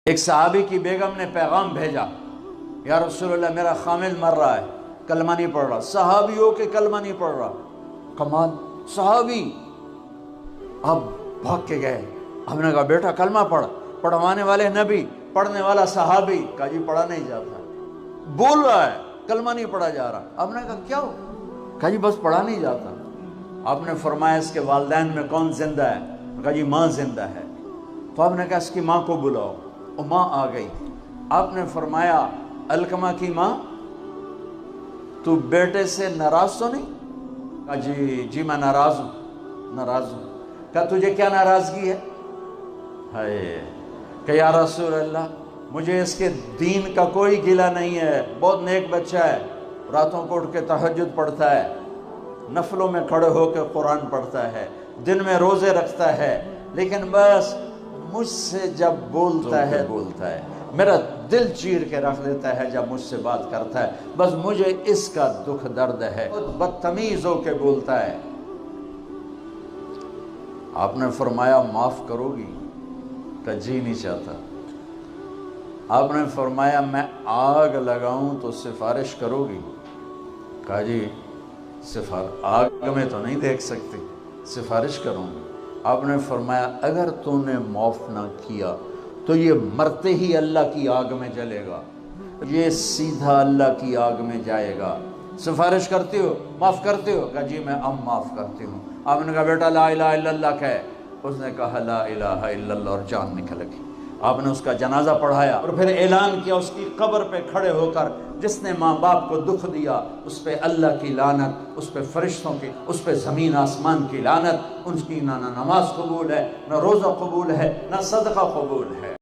ایک صحابی کی بیگم نے پیغام بھیجا، یا رسول اللہ میرا خامل مر رہا ہے، کلمہ نہیں پڑھ رہا۔ صحابی ہو کے کلمہ نہیں پڑھ رہا، کمال صحابی۔ اب بھاگ کے گئے، ہم نے کہا بیٹا کلمہ پڑھ، پڑھوانے والے نبی، پڑھنے والا صحابی۔ کہا جی پڑھا نہیں جاتا، بول رہا ہے کلمہ نہیں پڑھا جا رہا۔ ہم نے کہا کیا ہو؟ کہا جی بس پڑھا نہیں جاتا۔ آپ نے فرمایا اس کے والدین میں کون زندہ ہے؟ کہا جی ماں زندہ ہے۔ تو آپ نے کہا اس کی ماں کو بلاؤ، اور ماں آ گئی۔ آپ نے فرمایا علقمہ کی ماں تو بیٹے سے ناراض تو نہیں؟ کہا جی میں ناراض ہوں۔ کہا تجھے کیا ناراضگی ہے؟ کہ یا رسول اللہ مجھے اس کے دین کا کوئی گلہ نہیں ہے، بہت نیک بچہ ہے، راتوں کو اٹھ کے تہجد پڑھتا ہے، نفلوں میں کھڑے ہو کے قرآن پڑھتا ہے، دن میں روزے رکھتا ہے، لیکن بس مجھ سے جب بولتا ہے میرا دل چیر کے رکھ دیتا ہے جب مجھ سے بات کرتا ہے، بس مجھے اس کا دکھ درد ہے، بدتمیز ہو کے بولتا ہے۔ آپ نے فرمایا معاف کرو گی؟ کہ جی نہیں چاہتا۔ آپ نے فرمایا میں آگ لگاؤں تو سفارش کرو گی؟ کہا جی آگ میں تو نہیں دیکھ سکتی، سفارش کروں گی۔ آپ نے فرمایا اگر تو نے معاف نہ کیا تو یہ مرتے ہی اللہ کی آگ میں جلے گا، یہ سیدھا اللہ کی آگ میں جائے گا، سفارش کرتی ہو، معاف کرتے ہو؟ کہا جی میں اب معاف کرتی ہوں۔ آپ نے کہا بیٹا لا الہ الا اللہ کہے۔ اس نے کہا لا الہ الا اللہ اور جان نکل گئی۔ آپ نے اس کا جنازہ پڑھایا اور پھر اعلان کیا اس کی قبر پہ کھڑے ہو کر، جس نے ماں باپ کو دکھ دیا اس پہ اللہ کی لعنت، اس پہ فرشتوں کی، اس پہ زمین آسمان کی لعنت، ان کی نہ نماز قبول ہے، نہ روزہ قبول ہے، نہ صدقہ قبول ہے۔